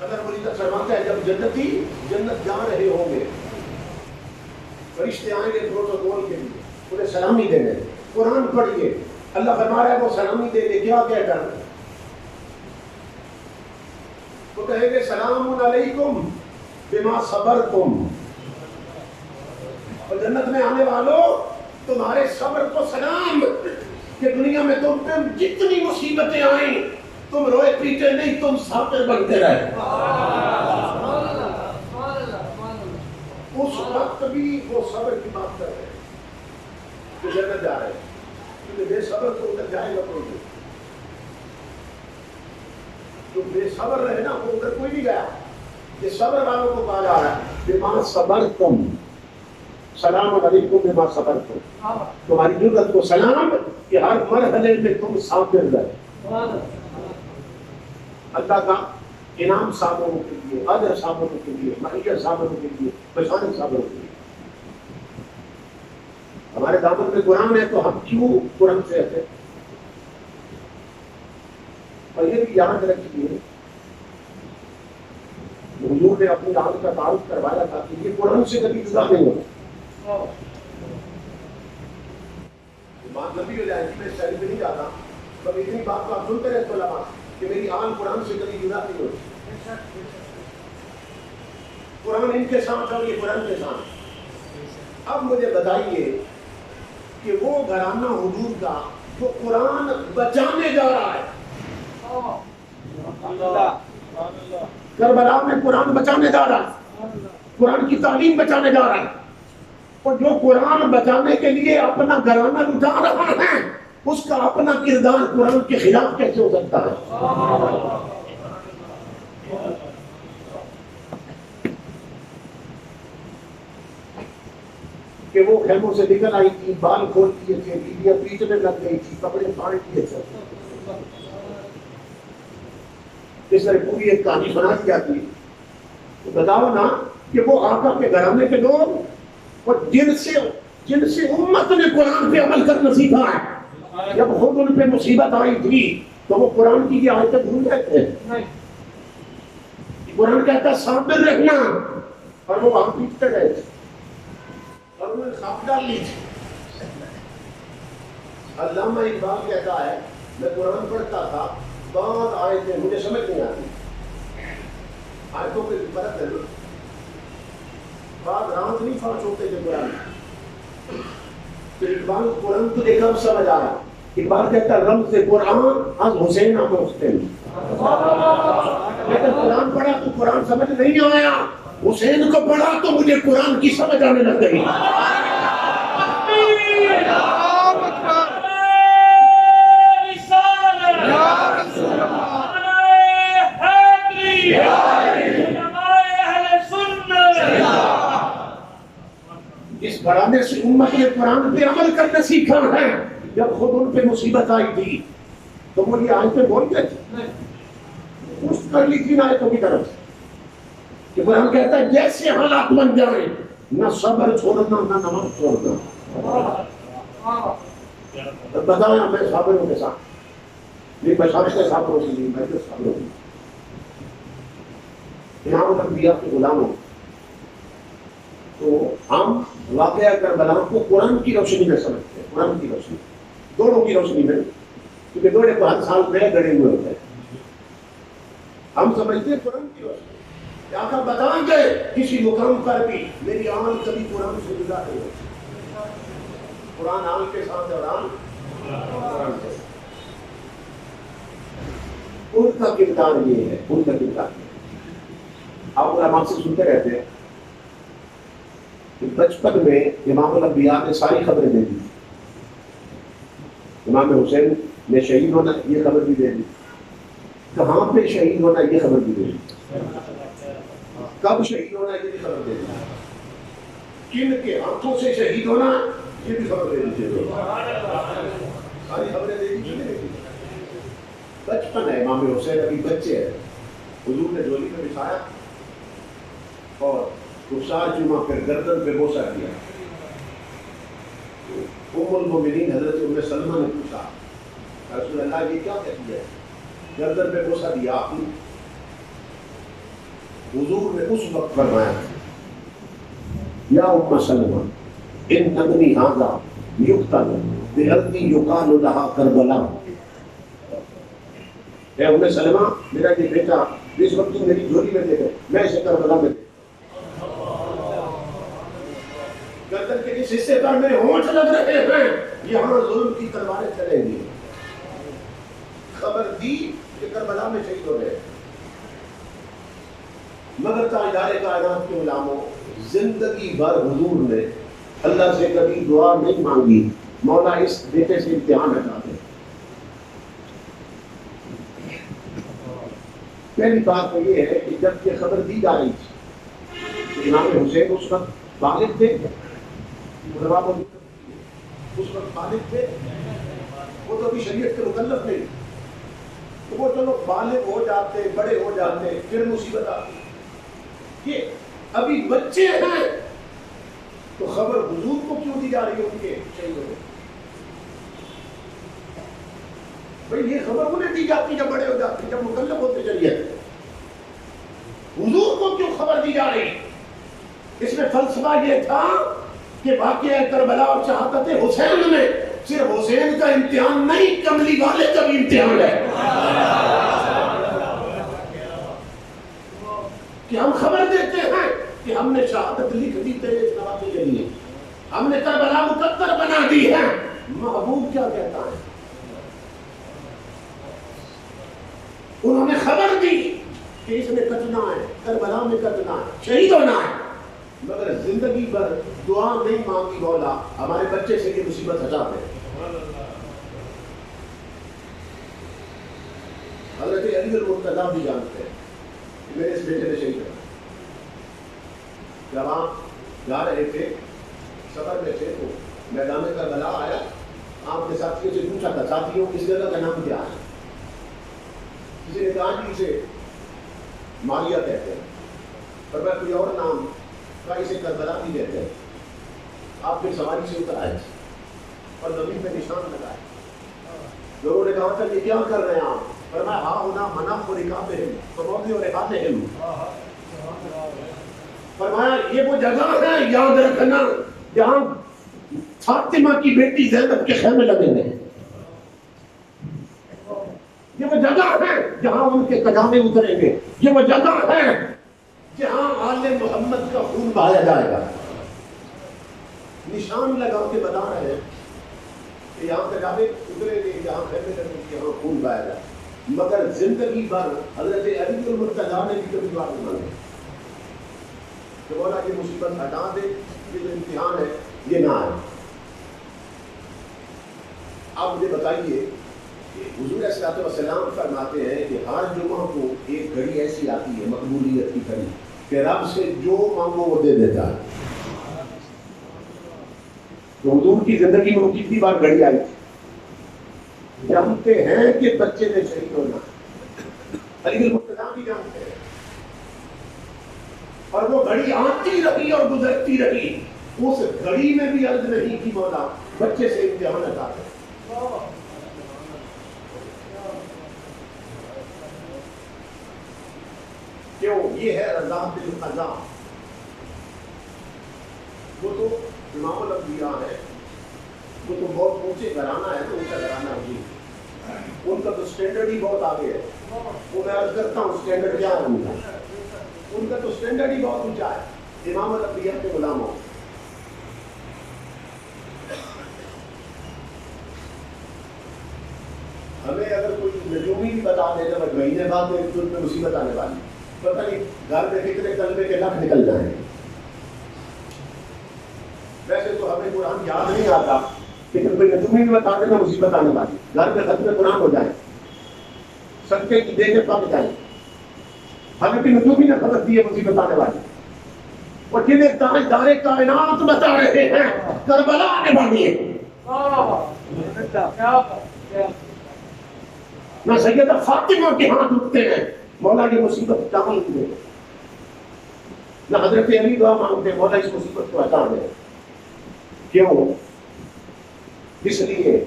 اگر مجھے تک فرماتا ہے جب جنتی جنت جا رہے ہوں گے، فرشتے آئیں گے پروٹوکول کے لیے، انہیں سلامی دینے، قرآن پڑھیے، اللہ فرما رہا ہے وہ سلامی دے گے کیا کہہ کر؟ وہ کہیں گے سلام علیکم بما صبرتم، اور جنت میں آنے والوں تمہارے صبر کو سلام کہ دنیا میں تم پہ جتنی مصیبتیں آئیں تم روئے پیٹے نہیں، تم صابر بنتے رہے۔ اس وقت بھی وہ صبر کی بات کر رہے ہیں جو جنت جا رہے ہیں، کیونکہ بے صبر تو ادھر جائے گا کوئی نہیں، جو بے صبر رہے نا وہ ادھر کوئی نہیں گیا۔ یہ صبر والوں کو کہا جا رہا ہے بما صبرتم، سلام علیکم بما صبرتم، تمہاری جرأت کو سلام کہ ہر مرحلے میں تم صابر رہے۔ اللہ کا انعام صابروں کے لیے، اجر صابروں کے لیے، معیت صابروں کے لیے، بشارت صابروں کے لیے۔ ہمارے دامن میں قرآن ہے تو ہم کیوں قرآن سے رہتے؟ اور یہ بھی یاد رکھیے حضور نے اپنی آل کا تعارف کروایا تھا کہ یہ قرآن سے کبھی جدا نہیں ہوتا۔ بات لمبی ہو جائے گی، میں شہر میں نہیں جاتا، تو اتنی بات کو آپ سنتے رہتے علماء کہ میری آل قرآن سے کبھی جدا نہیں ہوتی۔ قرآن ان کے ساتھ اور یہ قرآن کے ساتھ۔ اب مجھے بتائیے کہ وہ گھرانہ حضور کا جو قرآن بچانے جا رہا ہے، کربلا میں قرآن بچانے جا رہا ہے، قرآن کی تعلیم بچانے جا رہا ہے، اور جو قرآن بچانے کے لیے اپنا گھرانہ لٹا رہا ہے اس کا اپنا کردار قرآن کے خلاف کیسے ہو سکتا ہے؟ کہ وہ خیموں سے نکل آئی تھی، بال کھول دیے تھے، بیویاں پیٹنے لگ گئی تھی، کپڑے پھاڑ دیے تھے، اس طرح پوری ایک کہانی سنا دی جاتی۔ تو بتاؤ نا کہ وہ آقا کے گھرانے کے لوگ اور جن سے امت نے قرآن پہ عمل کرنا سیکھا ہے، جب خود ان پہ مصیبت آئی تھی تو وہ قرآن کی یہ آیتیں بھول گئے تھے۔ قرآن کہتا ہے صابر رہنا، اور وہ وہاں پیٹتے رہے تھے اور انہوں نے خاک ڈال لی تھی۔ علامہ اقبال کہتا ہے میں قرآن پڑھتا تھا، بعض آیتیں مجھے سمجھ نہیں آتی، آیتوں پہ فرق ہے، بعض رات نہیں فرق ہوتے تھے قرآن۔ تو اقبال قرآن تو دیکھا اب سمجھ آیا، اقبال کہتا ہے رمز قرآن از حسین مسلم، لیکن قرآن پڑھا تو قرآن سمجھ نہیں آیا، حسین کو پڑھا تو مجھے قرآن کی سمجھ آنے لگ گئی۔ اس گھرانے سے امت نے قرآن پہ عمل کرنا سیکھا ہے۔ جب خود ان پہ مصیبت آئی تھی تو وہ یہ آیتیں بول گئے تھے، پوچھ کر لی تھی آیتوں کی طرف کہ قرآن کہتا ہے جیسے حالات بن جائیں نہ صبر چھوڑنا نہ نماز چھوڑنا۔ بتایا میں صابروں کے ساتھ، یہ بشارت کے صابروں سے نہیں، میں تو صابروں کی امام الانبیاء کے غلاموں۔ تو ہم واقعہ کربلا کو قرآن کی روشنی میں سمجھتے ہیں، قرآن کی روشنی، دونوں کی روشنی میں، کیونکہ دونوں کو ہر سال نئے گڑے ہوئے ہوتے ہیں۔ ہم سمجھتے ہیں قرآن کی روشنی، یا آقا بتائیں گے کسی مقام پر بھی میری آن کبھی قرآن سے جدا نہیں ہوتی، قرآن آن کے ساتھ اور آن قرآن کے ساتھ۔ ان کا کردار یہ ہے، ان کا کردار یہ ہے۔ آپ علماء سے سنتے رہتے ہیں کہ بچپن میں امام الانبیاء نے ساری خبریں دے دی، امام حسین نے شہید ہونا یہ خبر بھی دے دی، کہاں پہ شہید ہونا یہ خبر بھی دے دی، کب شہید ہونا یہ بھی خبر دے دی، کن کے ہاتھوں سے شہید ہونا یہ بھی خبر دے دی، ساری خبریں دے دی۔ بچپن ہے، امام حسین ابھی بچے ہیں، حضور نے جھولی میں بٹھایا اور رخسار چوما، پھر گردن پہ بوسہ دیا۔ ام المومنین حضرت ام سلمہ نے پوچھا رسول اللہ یہ کیا کہتی ہے؟ گردن پہ بوسہ دیا آپ نے؟ حضور نے اس وقت فرمایا یا ام سلمہ ان ابنی ھذا یقتل بارض یقال لها کربلا، اے ام سلمہ میرا یہ بیٹا جس وقت تم میری جھولی میں دے گئے میں اسے کربلا میں گردن کے اس حصے پر میرے ہونٹ لگ رہے ہیں، یہاں ظلم کی تلواریں چلیں گی۔ خبر دی کہ کربلا میں شہید ہو گئے، مگر تاجدار کائنات کے علماء زندگی بھر حضور نے اللہ سے کبھی دعا نہیں مانگی مولا اس بیٹے سے امتحان ہٹا دے۔ پہلی بات تو یہ ہے کہ جب یہ خبر دی جا رہی تھی امام حسین اس وقت بالغ تھے، اس وقت بالغ تھے، وہ تو ابھی شریعت کے مکلف نہیں، تو وہ چلو بالغ ہو جاتے بڑے ہو جاتے پھر مصیبت آتی کہ ابھی بچے ہیں تو خبر حضور کو کیوں دی جا رہی ہے ان کے شہیدوں میں؟ بھئی یہ خبر انہیں دی جاتی جب بڑے ہو جاتے جب مکلف ہوتے شریعت، حضور کو کیوں خبر دی جا رہی؟ اس میں فلسفہ یہ تھا کہ واقعہ کربلا اور شہادت حسین میں صرف حسین کا امتحان نہیں، کملی والے کا بھی امتحان ہے کہ ہم خبر دیتے ہیں کہ ہم نے شہادت لکھ دی تیرے نوازے کے لیے، ہم نے کربلا مقدر بنا دی ہے۔ محبوب کیا کہتا ہے؟ انہوں نے خبر دی کہ اس نے کٹنا ہے، کربلا میں کٹنا ہے، شہید ہونا ہے، مگر زندگی بھر دعا نہیں مانگی مولا ہمارے بچے سے یہ مصیبت ہٹا دے۔ حضرت علی المرتضیٰ بھی جانتے ہیں کہ میرے اس بیٹے نے شہید ہونا۔ جب آپ جا رہے تھے سفر میں تھے تو میدان کربلا آیا، آپ کے ساتھیوں سے پوچھا تھا ساتھیوں اس جگہ کا نام کیا ہے؟ کسی نے کہا کہ اسے ماریہ کہتے ہیں، پر میں کوئی اور نام کا اسے کربلا بھی کہتے ہیں۔ آپ پھر سواری سے اتر آئے اور زمین پہ نشان لگائے، لوگوں نے کہا تھا یہ کیا کر رہے ہیں آپ؟ فرمایا ہاں ہونا منع کو رکابہم فموضع رکابہم، فرمایا یہ وہ جگہ ہے یاد رکھنا جہاں فاطمہ کی بیٹی زینب کے خیمے لگیں گے، یہ وہ جگہ ہے جہاں ان کے قدامے اتریں گے، یہ وہ جگہ ہے جہاں آل محمد کا خون بہایا جائے گا۔ نشان لگا کے بتا رہے ہیں کہ یہاں قدامے اتریں گے، جہاں خیمے لگیں گے، یہاں خون بہایا جائے گا، مگر زندگی بھر حضرت علی المرتضیٰ نے بھی کبھی بات نہیں مانگی کہ مولا یہ مصیبت ہٹا دے، یہ جو امتحان ہے یہ نہ آئے۔ آپ مجھے بتائیے کہ حضور صلی اللہ علیہ وسلم فرماتے ہیں کہ ہر جمعہ کو ایک گھڑی ایسی آتی ہے مقبولیت کی گھڑی کہ رب سے جو مانگو وہ دے دیتا ہے۔ تو حضور کی زندگی میں کتنی بار گھڑی آئی تھی؟ جانتے ہیں کہ بچے نے شہید ہونا، علی المرتضیٰ بھی جانتے ہیں، اور وہ گھڑی آتی رہی اور گزرتی رہی، اس گھڑی میں بھی عرض نہیں کی مولا بچے سے امتحان ہٹا دے۔ کیوں؟ یہ ہے رضا بالقضاء۔ وہ تو امام الانبیاء ہے، وہ تو بہت اونچے گھرانہ ہے، تو اونچا گھرانہ ہوگی، ان کا تو سٹینڈرڈ ہی بہت آگے ہے۔ وہ میں عرض کرتا ہوں سٹینڈرڈ کیا ہے ان کا تو سٹینڈرڈ ہی بہت اونچا ہے امام الانبیاء کے غلاموں۔ ہمیں اگر کوئی نجومی بھی بتا دے تو مہینے بعد میں تم پہ مصیبت آنے والی، پتہ نہیں گھر میں کتنے کلمے کے لکھ نکل جائیں۔ ویسے تو ہمیں قرآن یاد نہیں آتا، لیکن کوئی نجومی بھی بتا دینا مصیبت آنے والی، گھر میں ختم قرآن ہو جائے، صدقے کی دیکھیں پاک جائیں۔ حالانکہ نجومی نے خبر دی ہے مصیبت آنے والی، اور جنہیں تاجدار کائنات بتا رہے ہیں کربلا آنے والی ہے۔ نہ سیدہ فاطمہ کے ہاتھ اٹھتے ہیں مولا یہ مصیبت ٹال دے، نہ حضرت علی دعا مانگتے مولا اس مصیبت کو ہٹا دے۔ کیوں؟ اس لیے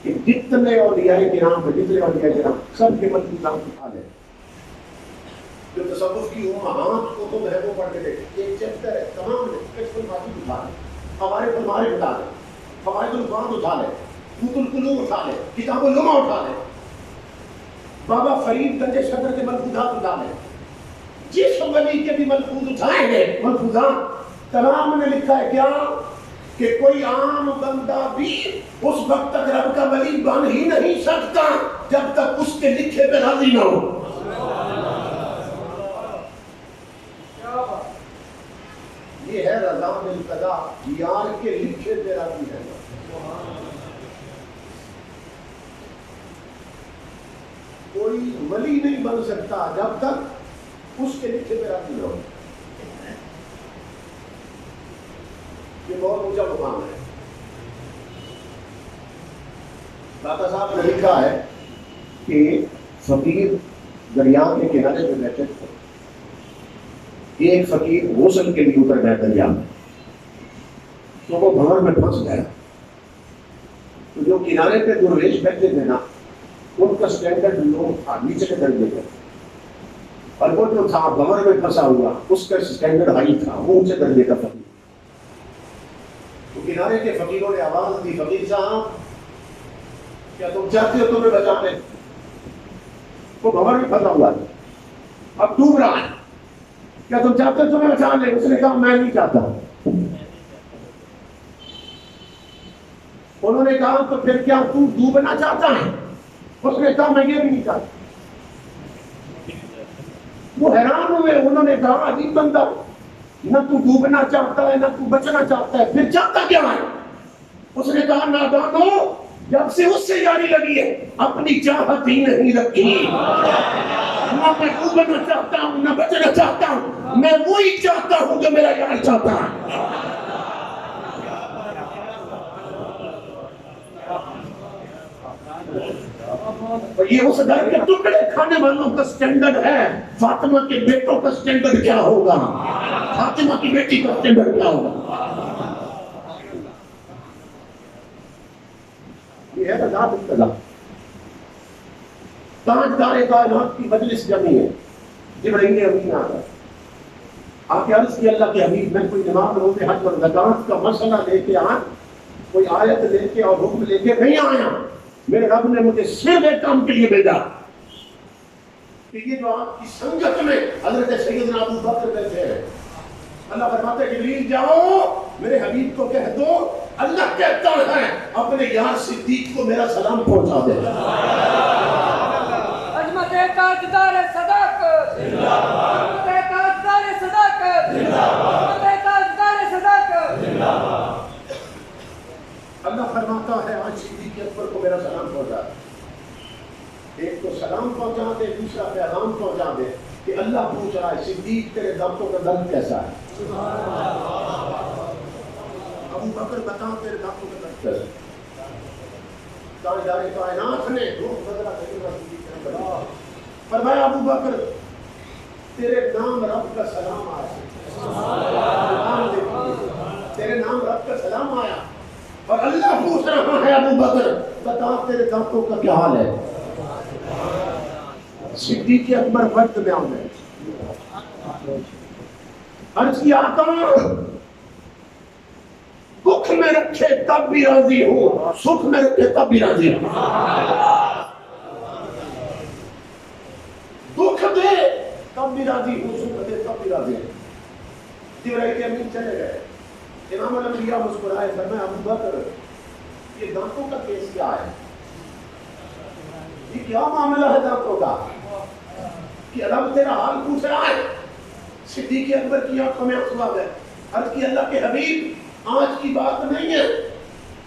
کہ جتنے اولیاء کرام ہیں، جتنے اولیاء کرام سب کے مطلب نام اٹھا لیں، جو تصوف کی امہات کتب ہے وہ پڑھ کے دیکھیں، ایک چیپٹر ہے تمام کشف المعانی اٹھا لیں، قواعد المعارف اٹھا لیں، فوائد القرآن اٹھا لیں، قوت القلوب اٹھا لیں، کتاب اللمع اٹھا لیں، بابا فرید گنج صدر کے ملفوظات اٹھا لیں، جس ولی کے بھی ملفوظ اٹھائے ہیں ملفوظات تمام نے لکھا ہے کیا کہ کوئی عام بندہ بھی اس وقت تک رب کا ولی بن ہی نہیں سکتا جب تک اس کے لکھے پہ راضی نہ ہو۔ یہ ہے رضا بالقضا، یار کے لکھے پہ راضی ہے۔ کوئی ولی نہیں بن سکتا جب تک اس کے لکھے پہ راضی نہ ہو۔ یہ بہت اونچا مقام ہے۔ داتا صاحب نے لکھا ہے کہ فقیر دریا کے کنارے پہ بیٹھے تھے، ایک فقیر غسل کے لیے اتر گیا دریا میں، تو وہ بھنور میں پھنس گیا۔ تو جو کنارے پہ درویش بیٹھے تھے نا، ان کا سٹینڈرڈ لو تھا، نیچے کے درجے پہ، اور وہ جو تھا بھنور میں پھنسا ہوا اس کا سٹینڈرڈ ہائی تھا، وہ اونچے درجے کا فقیر۔ تو کنارے کے فقیروں نے آواز دی، فقیر صاحب کیا تم چاہتے ہو تمہیں بچانے؟ وہ بھنور میں پھنسا ہوا تھا، اب ڈوب رہا ہے، کیا تم چاہتے ہو تمہیں بچانے؟ اس نے کہا میں نہیں چاہتا۔ انہوں نے کہا تو پھر کیا تو ڈوبنا چاہتا ہے؟ اس نے کہا میں یہ بھی نہیں چاہتا۔ وہ حیران ہوئے، انہوں نے کہا عجیب بندہ، نہ تو ڈوبنا چاہتا ہے نہ تو بچنا چاہتا ہے، پھر چاہتا کیا ہے؟ اس نے کہا نادانو، جب سے اس سے یاری لگی ہے اپنی چاہت ہی نہیں رکھی، نہ میں ڈوبنا چاہتا ہوں نہ بچنا چاہتا ہوں، میں وہی چاہتا ہوں جو میرا یار چاہتا ہے۔ یہ اس گھر کے ٹکڑے کھانے والوں کا سٹینڈرڈ ہے، فاطمہ کے بیٹوں کا سٹینڈرڈ کیا ہوگا، فاطمہ کی بیٹی کا سٹینڈرڈ کیا ہوگا؟ یہ ہے رضا بالقضا۔ تاجدار کائنات کی مجلس جمی ہے، جبرائیل امین آ گئے، آپ کے عرض کی اللہ کے حبیب میں کوئی نماز روزے حج اور زکات کا مسئلہ لے کے آیا، کوئی آیت لے کے اور حکم لے کے نہیں آیا، میرے رب نے مجھے صرف ایک کام کے لیے بھیجا کہ یہ جو آپ کی سنگت میں حضرت سیدنا ابو بکر بیٹھے ہیں، اللہ فرماتے ہیں جبریل جاؤ میرے حبیب کو کہہ دو اللہ کہتا ہے اپنے یار صدیق کو میرا سلام پہنچا دے۔ عظمت تاجدار صداقت زندہ باد، عظمت تاجدار صداقت زندہ باد، عظمت تاجدار صداقت زندہ باد۔ اللہ فرماتا ہے آج صدیق اکبر کو میرا سلام پہنچا دے۔ ایک تو سلام پہنچا دے، دوسرا پیغام پہنچا دے کہ اللہ پوچھ رہا ہے صدیق تیرے دانتوں کا درد کیسا ہے؟ ابو بکر بتا تیرے دانتوں کا درد کیسا ہے؟ تاجدار کائنات نے روح بدلا فرمایا ابو بکر تیرے نام رب کا سلام آیا، تیرے نام رب کا سلام آیا، اور اللہ پوچھ رہا ہے ابو بکر بتا تیرے دانتوں کا کیا حال ہے؟ صدیق اکبر وقت میں آ گئے، عرض کیا آقا دکھ میں رکھے تب بھی راضی ہوں، سکھ میں رکھے تب بھی راضی ہوں، دکھ دے تب بھی راضی ہوں، سکھ دے تب بھی راضی ہوں۔ جبرائیل امین چلے گئے، امام الانبیاء مسکرائے، فرمایا ابو بکر یہ دانتوں کا کیس کیا ہے؟ یہ کیا معاملہ ہے دانتوں کا کہ رب تیرا حال پوچھ رہا ہے؟ صدیق اکبر کی آنکھوں میں آنسو آ گئے، عرض کی اللہ کے حبیب آج کی بات نہیں ہے،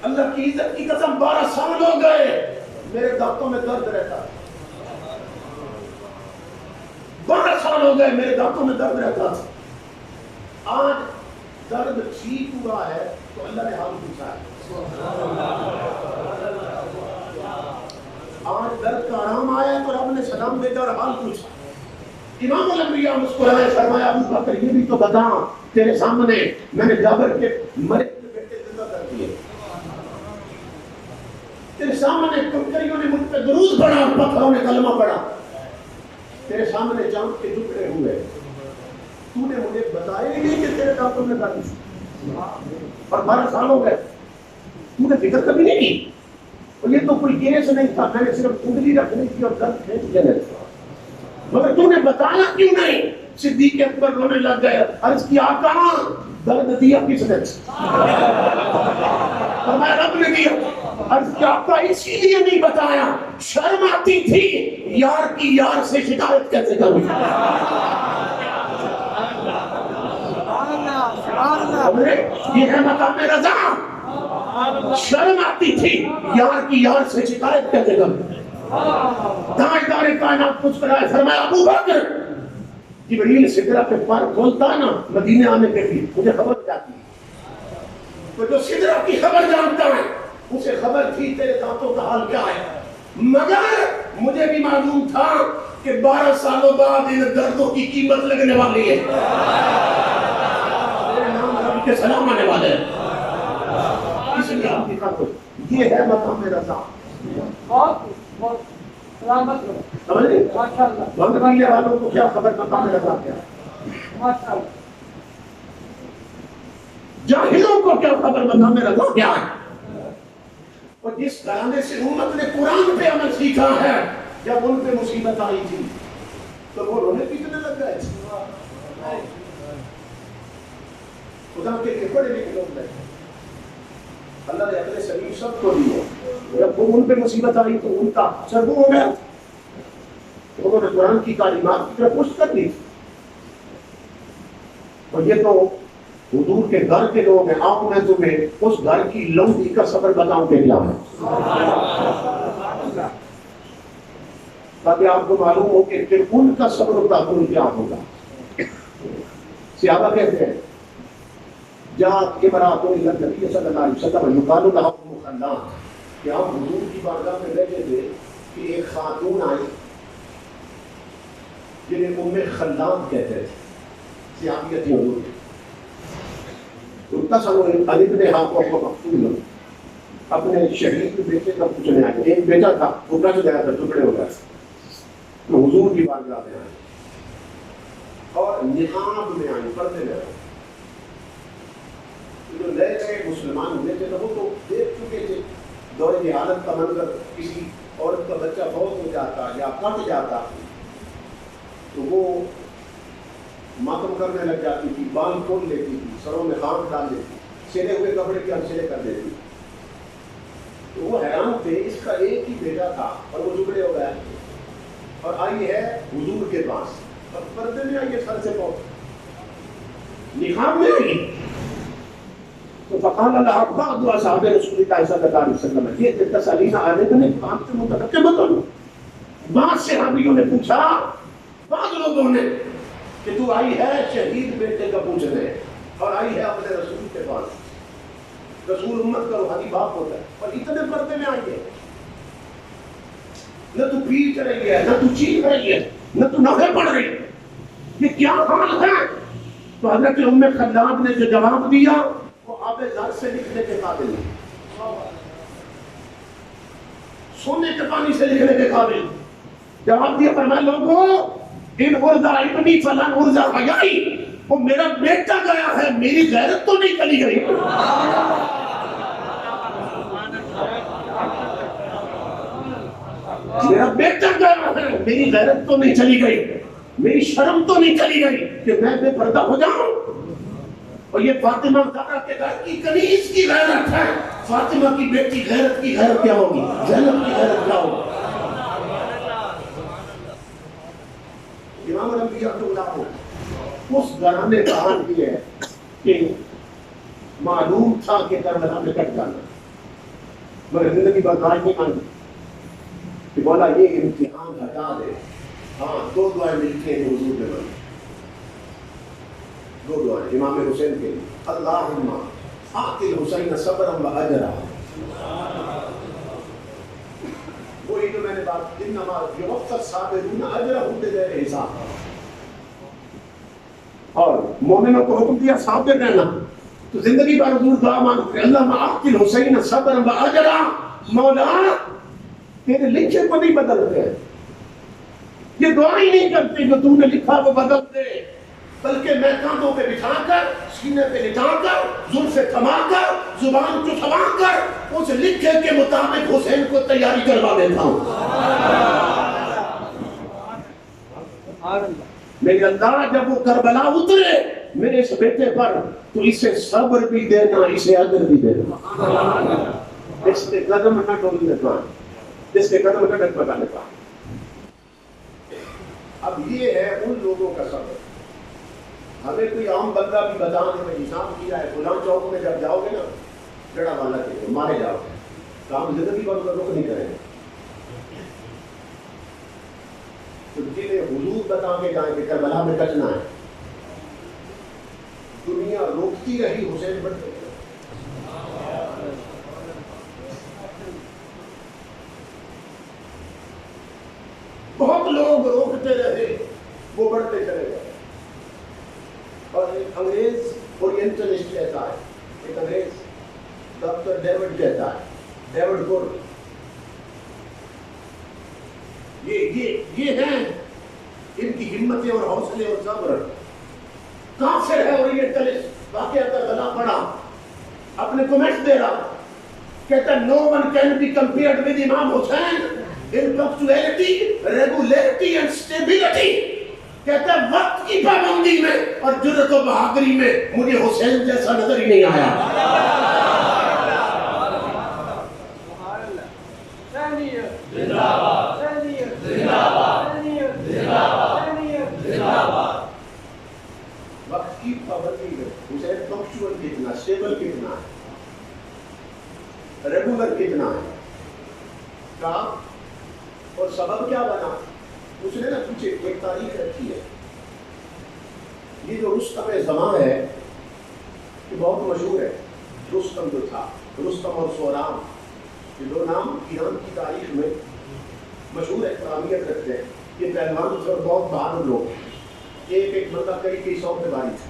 اللہ کی عزت کی قسم 12 سال ہو گئے میرے دانتوں میں درد رہتا، 12 سال ہو گئے میرے دانتوں میں درد رہتا تھا، آج درد ٹھیک ہوا ہے تو اللہ نے حال پوچھا ہے، آج درد کا آرام آیا تو رب نے سلام بھیجا اور حال پوچھا۔ امام الانبیاء مسکرائے، فرمایا ابو بکر یہ بھی تو بتا تیرے سامنے میں نے جابر کے مرے ہوئے بیٹے زندہ کر دیے، تیرے سامنے کنکریوں نے مجھ پہ درود پڑھا اور پتھروں نے کلمہ پڑھا، تیرے سامنے چاند کے ٹکڑے ہوئے، تو نے مجھے بتایا ہی نہیں کہ تیرے دانتوں میں درد ہے، اور 12 سال ہو گئے، تو نے فکر کبھی نہیں کی. اور یہ تو کوئی کیس نہیں تھا، میں نے صرف انگلی رکھنی تھی اور درد کھینچ دینا تھا، مگر تو نے بتایا کیوں نہیں؟ صدیق اکبر رونے لگ گئے، عرض کیا آقا درد دیا کس نے؟ فرمایا رب نے دیا. عرض کیا آقا اسی لیے نہیں بتایا، شرم آتی تھی یار کی یار سے شکایت کیسے کروں؟ یہ ہے مقام رضا. شرم آتی تھی یار کی یار سے شکایت کیسے کروں؟ تاجدار کائنات پوچھ کر آئے، فرمایا ابو بکر جبریل سدرہ پہ پر کھولتا نا مدینے آنے کے لیے مجھے خبر جاتی ہے، تو جو سدرہ کی خبر جانتا ہے اسے خبر تھی تیرے دانتوں کا حال کیا ہے، مگر مجھے بھی معلوم تھا کہ 12 سالوں بعد ان دردوں کی قیمت لگنے والی ہے، تیرے نام رب کے سلام آنے والے ہیں. اس لیے آپ کی خاطر یہ ہے مقام رضا. بہت سلامت رہو. سمجھ لیں ماشاءاللہ بند کرنے والوں کو کیا خبر مقام رضا کیا ہے، ماشاءاللہ. جاہلوں کو کیا خبر مقام رضا کیا ہے. اور جس گھرانے سے امت نے قرآن پہ عمل سیکھا ہے، جب ان پہ مصیبت آئی تھی تو وہ رونے پیٹنے لگ گئے. خدا کے لیے بڑے لکھ لوگ رہے، اللہ نے اپنے سبیل سب کو دیے، جب وہ ان پہ مصیبت آئی تو ان کا سرگو ہو گیا، انہوں نے قرآن کی تعلیمات کی طرف پشت کر دی. اور یہ تو حضور کے گھر کے لوگ ہیں. آؤ میں تمہیں اس گھر کی لونڈی کا صبر بتاؤں کہ کیا ہے، تاکہ آپ کو معلوم ہو کہ پھر ان کا صبر و تحمل کیا ہوگا. صحابہ کہتے ہیں جاءت امرأۃ الی النبی صلی اللہ علیہ وسلم یقال لها ام خلاد، کہ آپ حضور کی بارگاہ میں بیٹھے تھے کہ ایک خاتون آئی جنہیں ام خلاد کہتے تھے، صحابیت حضور کی. تصور علی بن حافظ کو مقتول اپنے شہید بیٹے کا پوچھنے آئے. ایک بیٹا تھا وہ کٹ گیا تھا، ٹکڑے ہو گئے، تو حضور کی بارگاہ میں آئے اور نقاب میں آئے، پردے میں آئے. جو نئے نئے مسلمان ہوئے تھے وہ تو دیکھ چکے تھے دور جہالت کا منظر، کسی عورت کا بچہ فوت ہو جاتا یا کٹ جاتا تو وہ ماتم کرنے لگ جاتی تھی، بال کھول لیتی تھی، سروں میں خاک ڈال دیتی، سلے ہوئے کپڑے کے انچلے کر دیتی. تو وہ حیران تھے، اس کا ایک ہی بیٹا تھا اور وہ ٹکڑے ہو گیا، اور آئی ہے حضور کے پاس اور پردے میں آئی ہے سر سے پہنچ نقاب میں آئی. تو فقال اللہ بعض اصحاب رسول اللہ صلی اللہ علیہ وسلم، یہ تسالین آنے کے کام سے متفق بتاؤ. بعض صحابیوں نے پوچھا، بعض لوگوں نے کہ تو آئی ہے شہید بیٹے کا پوچھنے اور آئی ہے اپنے رسول کے پاس، رسول امت کا روحانی باپ ہوتا ہے، اور اتنے پردے میں آئی ہے، نہ تو پیٹ رہی ہے، نہ تو چیخ رہی ہے، نہ تو نفے پڑھ رہی ہے، یہ کیا حال ہے؟ تو حضرت ام خلاد نے جو جواب دیا وہ آب زر سے لکھنے کے قابل ہے، سونے کے پانی سے لکھنے کے قابل. جواب دیا فرمایا لوگوں ان ارزا ابنی فلان ارزا حیائی، وہ میرا بیٹا گیا ہے، میری غیرت تو نہیں چلی گئی. میرا بیٹا گیا ہے، میری غیرت تو نہیں چلی گئی، میری شرم تو نہیں چلی گئی کہ میں بے پردہ ہو جاؤں. اور یہ فاطمہ زہرا کے گھر کی کنیز کی غیرت ہے. فاطمہ کی بیٹی غیرت کی غیرت کیا ہوگی، زینب کی غیرت کیا ہوگی. امام الانبیاء کو اس گھرانے کا حال یہ ہے کہ معلوم تھا کہ کربلا میں کٹ جانا، مگر زندگی برداشت نہیں مانی کہ بولا یہ امتحان ہٹا دے. ہاں 2 دعائیں ملتی ہیں حضور کے بارے، 2 دعائیں امام حسین کے لیے، اللہم آت الحسین صبرا و اجرا. وہی جو میں نے بات انما یوفى الصابرون اجرهم بغیر حساب. اور مومنوں کو حکم دیا صابر رہنا، تو زندگی بھر حضور دعا مانگتے اللہم آت الحسین صبرا و اجرا. مولا تیرے لکھے کو نہیں بدلتے ہیں، یہ دعا ہی نہیں کرتے جو تم نے لکھا وہ بدل دے، بلکہ میں کاندھوں پہ بٹھا کر، سینے پہ لٹا کر، زلفیں تھما کر، زبان کو تھما کر اس لکھے کے مطابق حسین کو تیاری کروا دیتا ہوں۔ میرے اللہ جب وہ کربلا اترے میرے اس بیٹے پر تو اسے صبر بھی دینا، اسے اجر بھی دینا۔ اس کے قدم نہ ڈولنے پا، جس کے قدم نہ ڈگمگانے پا۔ اب یہ ہے ان لوگوں کا صبر۔ ہمیں کوئی عام بندہ بھی بتا دے میں حساب کیا ہے فلاں چوک میں جب جاؤ گے نا جڑا والا کے مارے جاؤ گے، کام زندگی پر رخ نہیں کریں گے۔ تو جنہیں حضور بتا کے جائیں کہ کربلا میں کٹنا ہے، دنیا روکتی رہی حسین بڑھتے گئے۔ بہت لوگ روکتے رہے، وہ بڑھتے چلے گئے۔ اور ایک انگریز اورینٹلسٹ کہتا ہے، ایک انگریز ڈاکٹر ڈیوڈ کہتا ہے، ڈیوڈ گور، یہ ہیں ان کی ہمتیں اور حوصلے اور صبر۔ کافر ہے اورینٹلسٹ، واقعہ کا گلا پڑا، اپنے کمنٹ دے رہا، کہتا ہے no one can be compared with امام حسین in punctuality, regularity and stability۔ کہتا ہے وقت کی پابندی میں اور جرأت و بہادری میں مجھے حسین جیسا نظر ہی نہیں آیا۔ وقت کی پابندی میں حسین پنکچوئل کتنا، اسٹیبل کتنا ہے، ریگولر کتنا ہے، کام اور سبب کیا بنا۔ اس نے نا کچھ ایک تاریخ رکھی ہے، یہ جو رستم زمان ہے یہ بہت مشہور ہے۔ رستم جو تھا، رستم اور سورام، یہ دو نام ایران کی تاریخ میں مشہور اہمیت رکھتے ہیں۔ یہ پہلوان تھے اور بہت بہادر لوگ، ایک بندہ کئی سو پہ باری تھا۔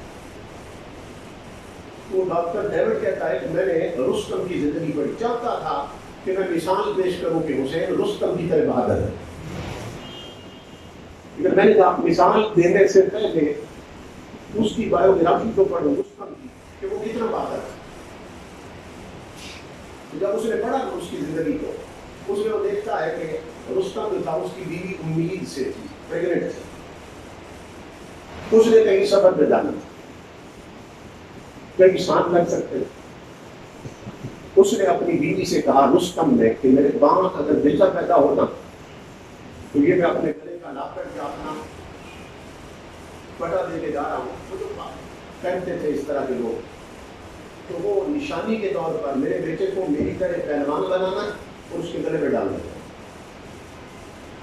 تو ڈاکٹر ڈیوڈ کہتا ہے کہ میں نے رستم کی زندگی پڑھی، چاہتا تھا کہ میں مثال پیش کروں کہ حسین رستم کی طرح بہادر ہے، لیکن میں نے کہا مثال دینے سے پہلے اس کی بایوگرافی کو پڑھو رستم کی کہ وہ کتنا بہادر ہے۔ جب اس نے پڑھا اس کی زندگی کو، اس نے وہ دیکھتا ہے کہ رستم جو تھا اس کی بیوی امید سے تھی، پریگننٹ تھی، اس نے کہیں سفر پہ جانا تھا، کئی سال لگ سکتے ہیں۔ اس نے اپنی بیوی سے کہا رستم نے کہ میرے باں اگر بیٹا پیدا ہونا تو یہ میں اپنے گلے کا لاکٹ یا اپنا پٹا دے کے جا رہا ہوں۔ وہ جو کہتے تھے اس طرح کے لوگ، تو وہ نشانی کے طور پر میرے بیٹے کو میری طرح پہلوان بنانا اور اس کے گلے میں ڈالنا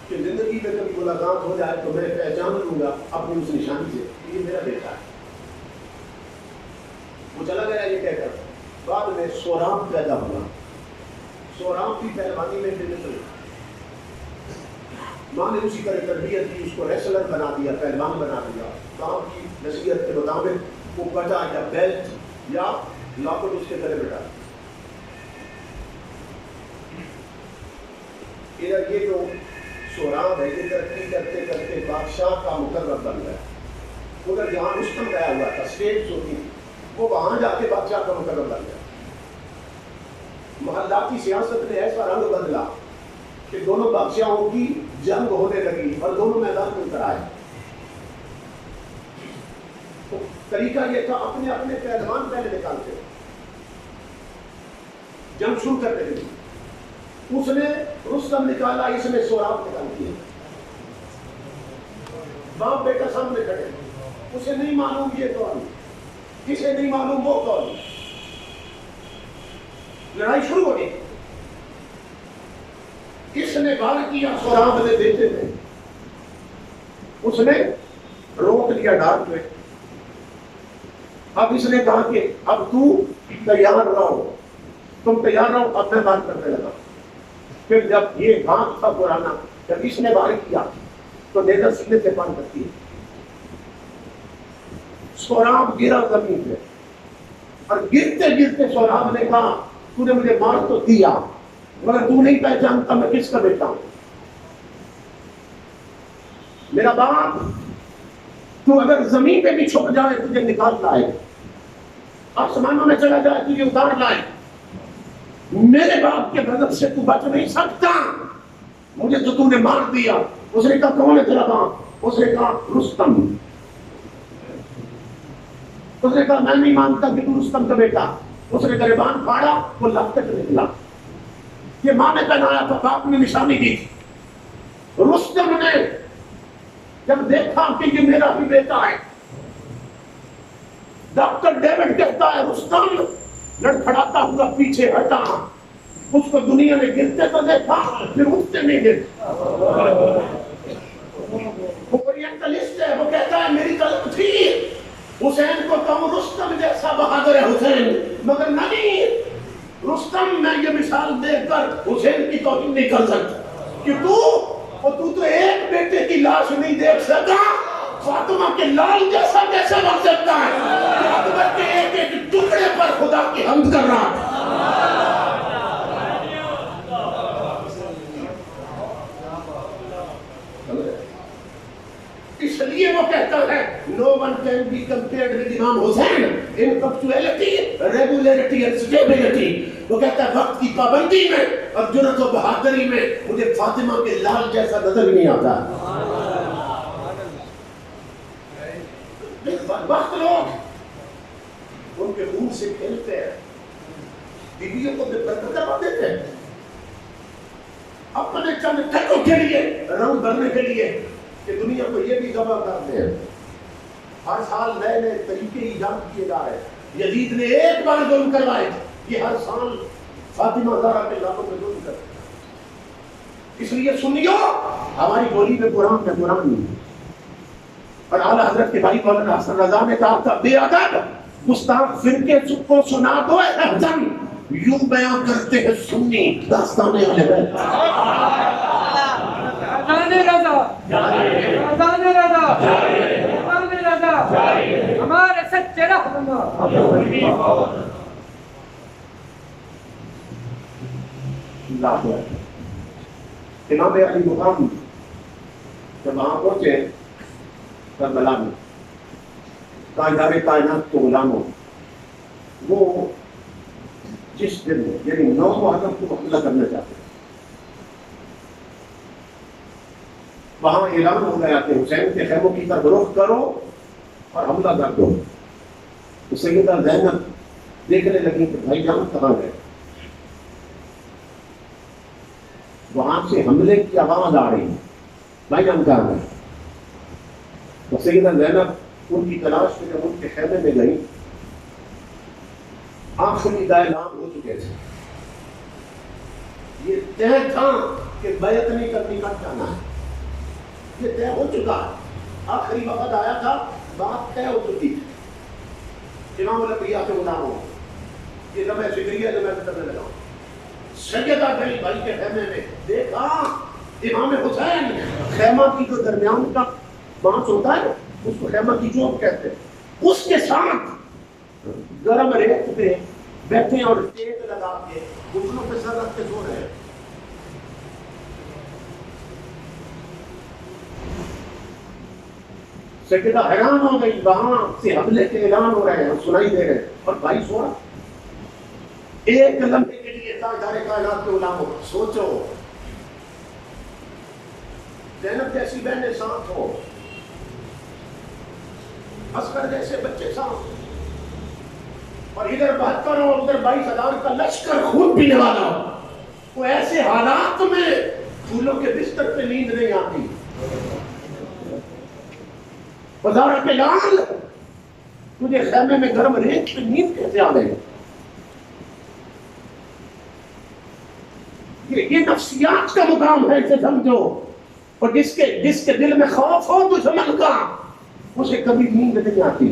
کہ زندگی میں کبھی ملاقات ہو جائے تو میں پہچان لوں گا اپنی اس نشانی سے کہ یہ میرا بیٹا ہے۔ وہ چلا گیا یہ کہہ کر۔ بعد میں سورام پیدا ہوا، سورام کی پہلوانی میں نکل، ماں نے اسی طرح تربیت کی، اس کو ریسلر بنا دیا، پہلوان بنا دیا۔ باپ کی نصیحت کے مطابق وہ پٹا یا بیلٹ یا لاکٹ اس کے گلے میں ڈالا۔ یہ جو سورام ہے یہ ترقی کرتے کرتے بادشاہ کا مقرر بن گیا۔ ادھر جہاں رستم گیا ہوا تھا، اسٹیٹس ہوتی تھی، وہ وہاں جا کے بادشاہ کا مقرر بن گیا۔ محلاتی سیاست نے ایسا رنگ بدلا کہ دونوں بادشاہوں کی جنگ ہونے لگی اور دونوں میدان میں اتر آئے۔ تو طریقہ یہ تھا اپنے اپنے پہلوان پہلے نکالتے، جنگ شروع کرتے تھے۔ اس نے رستم نکالا، اس نے سوراب نکال دیا۔ باپ بیٹا سامنے کھڑے، اسے نہیں معلوم یہ کون، کسے نہیں معلوم وہ کون۔ لڑائی شروع ہو گئی، کس نے وار کیا؟ سوراب نے بیٹے نے، اس نے روک لیا ڈانٹ میں۔ اب اس نے کہا کہ اب تو تیار رہو، تم تیار رہو، اب میں بات کرنے لگا۔ پھر جب یہ گھاٹ تھا پرانا، جب اس نے وار کیا تو نیزہ سینے سے پان کرتی ہے، سوراب گرا زمین پہ، اور گرتے گرتے سوراب نے کہا تو نے مجھے مار تو دیا مگر تو نہیں پہچانتا میں کس کا بیٹا ہوں۔ میرا باپ تو اگر زمین پہ بھی چھپ جائے تجھے نکال لائے، آسمانوں میں چلا جائے تجھے اتار لائے، میرے باپ کے غضب سے تو بچ نہیں سکتا، مجھے تو نے مار دیا۔ اس نے کہا کون ہے تیرا باپ؟ اس نے کہا رستم۔ اس نے کہا میں نہیں مانتا کہ تو رستم کا بیٹا۔ اس نے گریبان پھاڑا، وہ لپٹ نکلا۔ یہ ماں نے پہنایا تھا، باپ نے نشانی دی تھی۔ رستم نے جب دیکھا کہ یہ میرا ہی بیٹا ہے، ڈاکٹر ڈیوڈ کہتا ہے رستم لڑکھڑاتا ہوا پیچھے ہٹا۔ اس کو دنیا نے گرتے تو دیکھا، پھر اٹھتے نہیں دیکھا۔ وہ اورینٹلسٹ ہے، وہ کہتا ہے میری طلب تھی حسین کو کہوں رستم جیسا بہادر ہے حسین، مگر نہیں، رستم میں یہ مثال دیکھ کر حسین کی توہین نہیں کر سکتا کہ تو ایک بیٹے کی لاش نہیں دیکھ سکا، فاطمہ کے لال جیسا کیسے بن سکتا ہے؟ فاطمہ کے ایک ایک ٹکڑے پر خدا کی حمد کر رہا ہے۔ اس لیے وہ کہتا ہے no one can be compared with امام حسین in punctuality, regularity and stability۔ وہ کہتا ہے وقت کی پابندی میں اور جرأت و بہادری میں مجھے فاطمہ کے لال جیسا نظر نہیں آتا۔ وقت لوگ ان کے خون سے کھیلتے ہیں، بیویوں کو بے پردہ کروا دیتے ہیں اپنے چند ٹکوں کے لیے، رنگ بھرنے کے لیے کہ دنیا کو یہ بھی گواہ کرتے ہیں۔ ہر سال نئے نئے طریقے ایجاد کیے جا رہے ہیں۔ یزید نے ایک بار ظلم کروائے، یہ ہر سال فاطمہ زہرا کے علاقوں میں ظلم کرتے۔ اس لیے سنیو، ہماری بولی میں قرآن ہے، قرآن نہیں۔ اور اعلیٰ حضرت کے بھائی مولانا حسن رضا نے کہا تھا بے ادب گستاخ فرقے کو سنا دو اے احسن، یوں بیان کرتے ہیں سنی داستان اہل بیت۔ اذان رضا، اذان رضا، اذان رضا، ہمارے سچے رہنما۔ اللہ امام علی مقام جب وہاں پہنچے کربلا میں، تاجدار کائنات کے غلاموں، وہ جس دن یعنی 9 محرم کو حملہ کرنا چاہتے ہیں، وہاں اعلان ہو گیا کہ حسین کے خیموں کی طرف رخ کرو اور حملہ کر دو۔ تو سیدہ زینب دیکھنے لگی کہ بھائی جان کہاں گئے؟ وہاں سے حملے کی آواز آ رہی ہے، بھائی جان کہاں گئے؟ تو سیدہ زینب ان کی تلاش میں جب ان کے خیمے میں گئی، آخری اعلان ہو چکے تھے، یہ طے تھا کہ بیعت نہیں کرنی کر جانا ہے، یہ طے ہو چکا ہے، آخری وقت آیا تھا، بات طے ہو چکی تھی۔ امام الانبیاء کے غلاموں، یہ لمحہ فکریہ جو میں بتانے لگا ہوں، سیدہ گئی بھائی کے خیمے میں، دیکھا امام حسین، خیمہ کی جو درمیان کا بانس ہوتا ہے اس کو خیمہ کی چوب کہتے ہیں، اس کے ساتھ گرم ریت پہ بیٹھے اور ٹیک لگا کے گھٹنوں پہ سر رکھ کے سو رہے ہیں۔ سیدہ حیران ہو گئی، وہاں سے حملے کے اعلان ہو رہے ہیں، سنائی دے رہے ہیں، اور بھائی سو رہا۔ ایک لمحے کے لیے تاجدار کائنات کے غلاموں، سوچو زینب جیسی بہنیں ساتھ ہو، عسکر جیسے بچے ساتھ، اور ادھر 72 اور ادھر 22,000 کا لشکر خون پینے والا ہو، وہ ایسے حالات میں پھولوں کے بستر پہ نیند نہیں آتی۔ بازار کے لال تجھے خیمے میں گرم ریت پہ نیند کیسے آ گئی؟ یہ نفسیات کا مقام ہے، اسے سمجھو۔ اور جس کے دل میں خوف ہو دشمن کا، اسے کبھی نیند نہیں آتی۔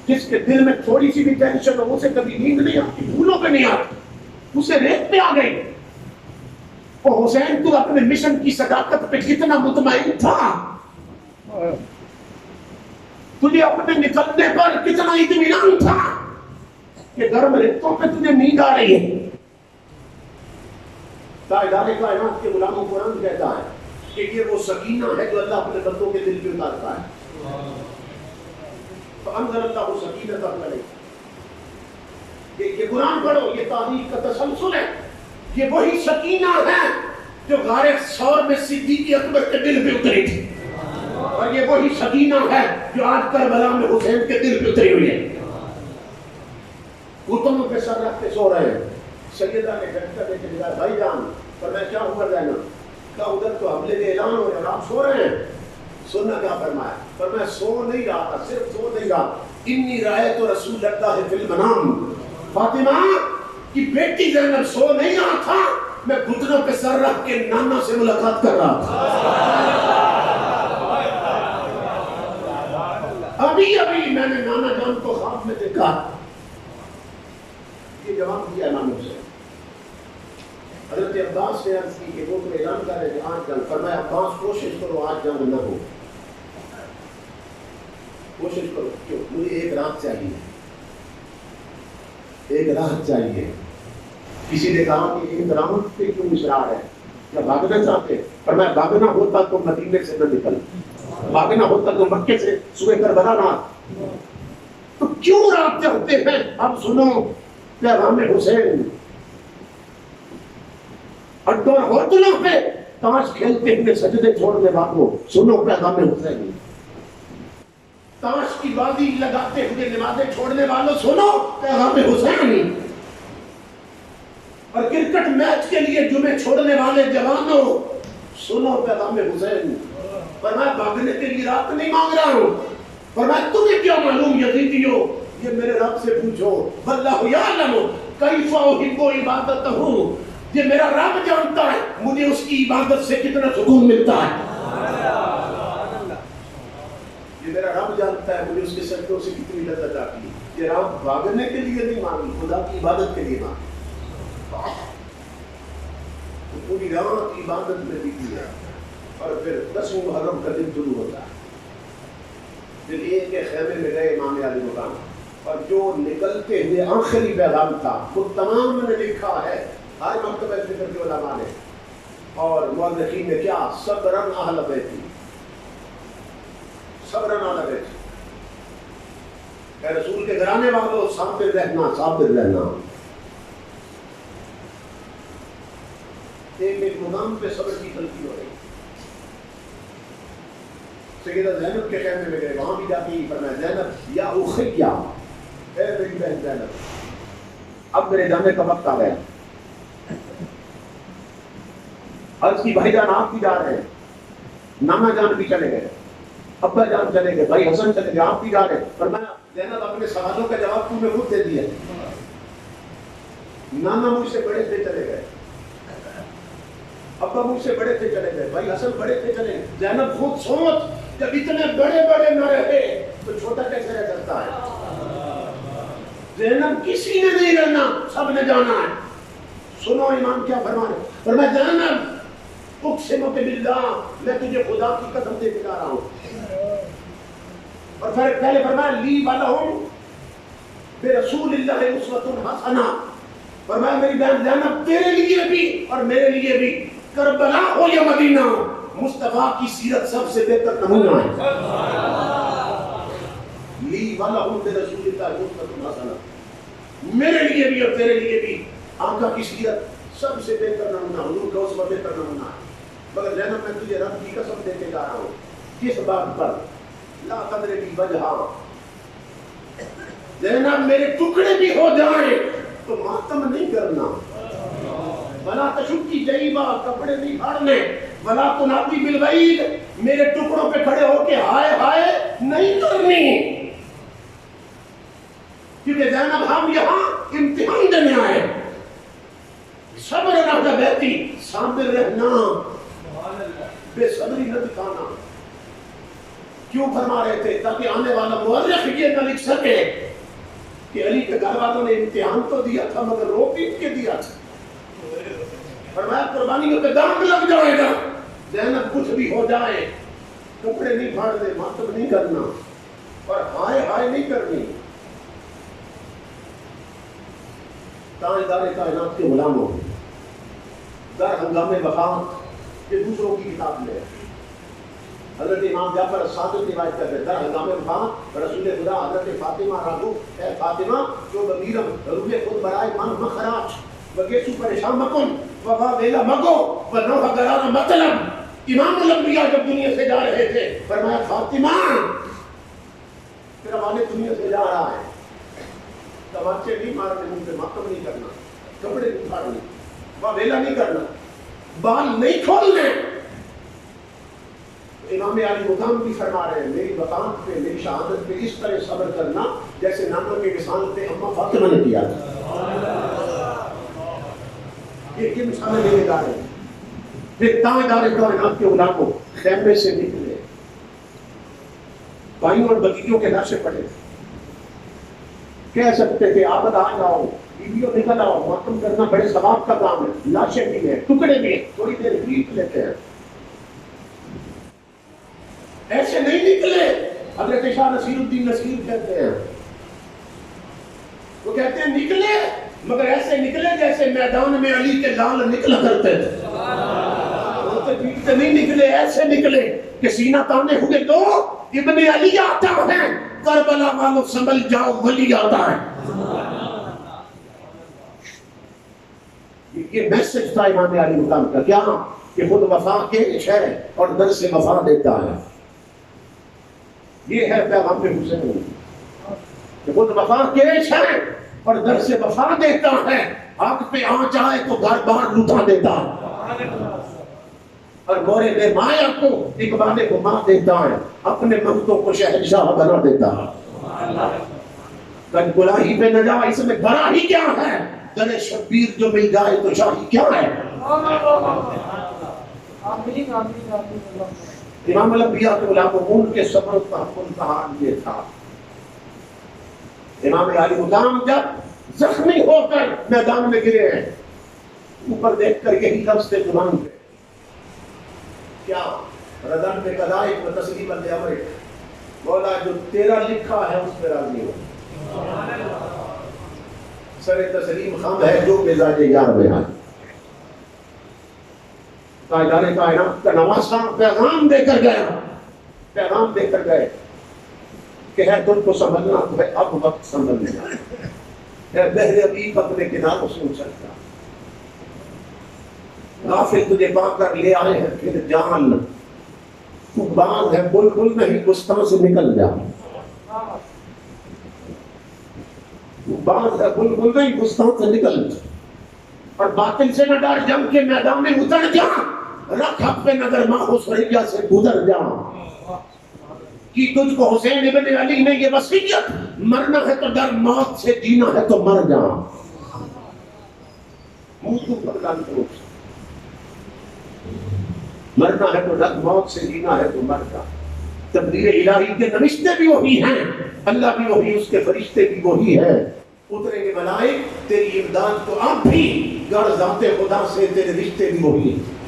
جس کے دل میں تھوڑی سی بھی ٹینشن ہو، اسے کبھی نیند نہیں آتی، بھولوں پہ نہیں آتی، اسے ریت پہ آ گئی۔ اور حسین تو اپنے مشن کی صداقت پہ کتنا مطمئن تھا، تجھے اپنے نکلنے پر کتنا اطمینان تھا کہ گرم ریتوں پہ تجھے نیند آ رہی ہے۔ تاجدار کائنات کے غلاموں قرآن کہتا ہے کہ یہ وہ سکینہ ہے جو اللہ اپنے بندوں کے دل پہ اتارتا ہے. فانزل اللہ سکینۃ علیہ. یہ قرآن پڑھو, یہ تاریخ کا تسلسل ہے. یہ وہی سکینہ ہے جو غار ثور میں صدیق اکبر کے دل پہ اتری تھی, اور یہ وہی سکینہ ہے جو آج کربلا میں حسین کے دل پہ اتری ہوئی ہے. گھٹنوں پہ سر رکھ کے سو رہے ہیں. سیدہ نے جھٹکا دے کے کہا بھائی جان, پر میں کیا ہوا جانا, کہا ادھر تو حملے کے اعلان ہو رہے ہیں, آپ سو رہے ہیں. سننا کیا فرمایا, پر میں سو نہیں رہا تھا, صرف سو نہیں رہا. انی رأیت رسول اللہ فی المنام. فاطمہ کی بیٹی زینب سو نہیں رہا تھا, میں گھٹنوں پہ سر رکھ کے نانا سے ملاقات کر رہا تھا. ابھی ابھی میں نے نانا جان کو خواب میں دیکھا. یہ جواب دیا امام حسین. حضرت عباس نے عرض کی کہ وہ تو اعلان کر رہے ہیں آج جنگ. فرمایا عباس کوشش کرو آج جنگ نہ ہو, کوشش کرو. کیوں؟ مجھے ایک رات چاہیے, ایک رات چاہیے. کسی نے کہا کہ ایک رات پہ کیوں اصرار ہے, کیا بھاگنا چاہتے؟ فرمایا بھاگنا ہوتا تو مدینے سے نہ نکل, بھاگنا ہوتا تو مکے سے صبح کربلا نہ. تو کیوں رات چاہتے ہیں؟ اب سنو پیغام حسین. اڈوں ہوٹلوں پہ تاش کھیلتے ہوئے سجدے چھوڑنے والوں سنو پیغام حسین. تاش کی بازی لگاتے ہوئے نمازیں چھوڑنے والوں سنو پیغام حسین. اور کرکٹ میچ کے لیے جمعے چھوڑنے والے جوانوں سنو پیغام حسین. پر میں بھاگنے کے لیے رات نہیں مانگ رہا ہوں, پر میں تمہیں کیا معلوم یزیدیو, یہ میرے رب سے پوچھو. واللہ یعلم کیف احب عبادتہ, یہ میرا رب جانتا ہے مجھے اس کی عبادت سے کتنا سکون ملتا ہے. یہ میرا رب جانتا ہے مجھے اس کے سجدوں سے کتنی لذت آتی ہے. یہ رب بھاگنے کے لیے نہیں مانگی, خدا کی عبادت کے لیے مانگی. پوری رات عبادت میں بیتی ہے, اور پھر 10 محرم کا دن شروع ہوتا ہے. پھر ایک کے خیمے میں گئے امام علی مقام, اور جو نکلتے ہوئے آخری پیغام تھا وہ تمام نے لکھا ہے ہر مکتبہ فکر کے علماء نے اور مؤرخین نے. کیا؟ صبرن اہل بیتی, صبرن اہل بیتی. اے رسول کے گھرانے والوں صابر رہنا, صابر رہنا. ایک مقام پہ صبر کی تلقین ہو رہی. سیدہ زینب کے خیمے میں گئے, وہاں بھی جا کے فرمایا زینب یا اخیہ, اے میری بہن زینب, اب میرے جانے کا وقت آ گیا. عرض کی بھائی جان آپ بھی جا رہے ہیں, نانا جان بھی چلے گئے, ابا جان چلے گئے, بھائی حسن چلے گئے, آپ بھی جا رہے ہیں. فرمایا زینب اپنے سوالوں کا جواب تو نے خود دے دیا. نانا مجھ سے بڑے تھے چلے گئے, ابا مجھ سے بڑے تھے چلے گئے, بھائی حسن بڑے تھے چلے گئے. زینب خود سوچ, جب اتنے بڑے بڑے نہ رہے تو چھوٹا کیسے رہ سکتا ہے. زینب کسی نے نہیں رہنا, سب نے جانا ہے. سنو امام کیا فرما رہے, فرمایا زینب اقسم باللہ, میں تجھے خدا کی قسم دے کے جا رہا ہوں. اور پھر پہلے فرمایا لی ولہم برسول اللہ اسوۃ حسنہ. فرمایا میری بہن زینب تیرے لیے بھی اور میرے لیے بھی کربلا ہو یا مدینہ, مصطفیٰ کی سیرت سب سے بہتر نمونہ ہے. لی ولہم برسول اللہ اسوۃ حسنہ, میرے لیے بھی اور تیرے لیے بھی آقا کی سیرت سب سے بہتر نمونہ, حضور کا اسوہ بہتر نمونہ ہے. مگر زینب میں تجھے رب کی قسم دے کے جا رہا ہوں, کس بات پر؟ لا تدری وجہا, زینب میرے ٹکڑے بھی ہو جائیں تو ماتم نہیں کرنا. ولا تشکی جیبا, کپڑے نہیں پھاڑنے. ولا تنادی بالویل, میرے ٹکڑوں پہ کھڑے ہو کے ہائے ہائے نہیں کرنی. کیونکہ زینب ہم یہاں امتحان دینے آئے. صبر رہنا بیٹی, صابر رہنا, بے صبری نہ دکھانا. کیوں فرما رہے تھے؟ تاکہ آنے والا مورخ یہ نہ لکھ سکے کہ علی کے گھر والوں نے امتحان تو دیا تھا مگر رو پیٹ کے دیا تھا. فرمایا قربانیوں پہ داغ لگ جائے گا. زینب کچھ بھی ہو جائے کپڑے نہیں پھاڑنے, ماتم نہیں کرنا اور ہائے ہائے نہیں کرنی. تاجدار کائنات کے غلاموں, در ہنگامے وفات کہ دوسروں کی کتاب لے. حضرت امام جعفر صادق روایت کرتے ہیں در ہنگام وفات رسول خدا حضرت فاطمہ راگو اے فاطمہ جو بمیرم روح خود برائے من مخراج وگیسو پریشان مکن وفا ویلا مگو ونوح گرارا مطلب. امام الانبیاء جب دنیا سے جا رہے تھے فرمایا فاطمہ تیرا والد دنیا سے جا رہا ہے, تماچے نہیں مارنے, منہ پہ ماتم نہیں کرنا, کپڑے نہیں پھاڑنے, ویلا نہیں کرنا, بال نہیں کھولنے. امام علی مقام بھی فرما رہے ہیں میری وفات پہ میری شہادت پہ اس طرح صبر کرنا جیسے نانوں کے وصال پہ اماں فاطمہ نے کیا تھا. یہ مثالیں لینے جا رہے ہیں. پھر تاجدار کائنات کے علماء خیمے سے نکلے, بھائیوں اور بھتیجوں کے نقشے پڑے, کہہ سکتے تھے آبد آ جاؤ, بیویوں نکل آؤ, ماتم کرنا بڑے ثواب کا کام ہے, لاشیں بھی ہیں, ٹکڑے بھی ہیں, تھوڑی دیر پیٹ لیتے ہیں. ایسے نہیں نکلے. حضرت شاہ نصیر الدین نصیر کہتے ہیں, وہ کہتے ہیں نکلے مگر ایسے نکلے جیسے میدان میں علی کے لال نکلا کرتے تھے. پیٹتے نہیں نکلے, ایسے نکلے کہ سینہ تانے ہوئے تو ابن علی آتا ہے, کربلا والوں سنبھل جاؤ ولی آتا ہے. یہ میسج تھا امام علی مقام کا, کیا کہ خود وفا کے شہ اور در سے وفا دیتا ہے. یہ ہے پیغام حسین کہ خود وفا کے شہ اور در سے وفا دیتا ہے, آنکھ پہ آ جائے تو گھر بار لٹا دیتا ہے, اور گورے بے مایا کو اقبال کو ماں دیتا ہے, اپنے ممتوں کو شہنشاہ بنا دیتا ہے. کل گلاہی پہ نہ جا, اس میں بڑا ہی کیا ہے, گلے شبیر جو مل جائے تو شاہی کیا ہے. امام الانبیاء کے علماء ان کے صبر و تحمل کا حال یہ تھا. امام علی مقام جب زخمی ہو کر میدان میں گرے ہیں, اوپر دیکھ کر یہی لفظ تھے زبان پہ, کیا ردن پہ قضائق و تسلیم الامر, مولا جو تیرا لکھا ہے اس پہ راضی ہو. سر تسلیم خم ہے جو مزاج یار میں آئے. تاجدار کائنات کا نواسا پیغام دے کر گیا, پیغام دے کر گئے کہ ہے تم کو سنبھلنا تو ہے اب وقت سنبھلنے کا ہے. بحر عبیب اپنے کناروں سے اچھلتا, غافل تجھے پا کر لے آئے ہیں پھر جان, تو باز ہے بلبل نہیں گستاں سے نکل جا. باز ہے بلبل نہیں گستاں سے نکل جا, اور باطل سے نہ ڈر, جنگ کے میدان میں اتر جا, رکھ حق پہ نظر ماں حسینیہ سے گزر جا. کہ تجھ کو حسین ابن علی نے یہ وصیت, مرنا ہے تو ڈر موت سے, جینا ہے تو مر جا. مرنا ہے تو ڈر موت سے, جینا ہے تو مر جا. تقدیر الہی کے نوشتے بھی وہی ہیں, اللہ بھی وہی, اس کے فرشتے بھی وہی ہیں. اتریں گے ملائک تیری امداد تو اب بھی, گڑ ذات خدا سے تیرے رشتے بھی وہی ہیں.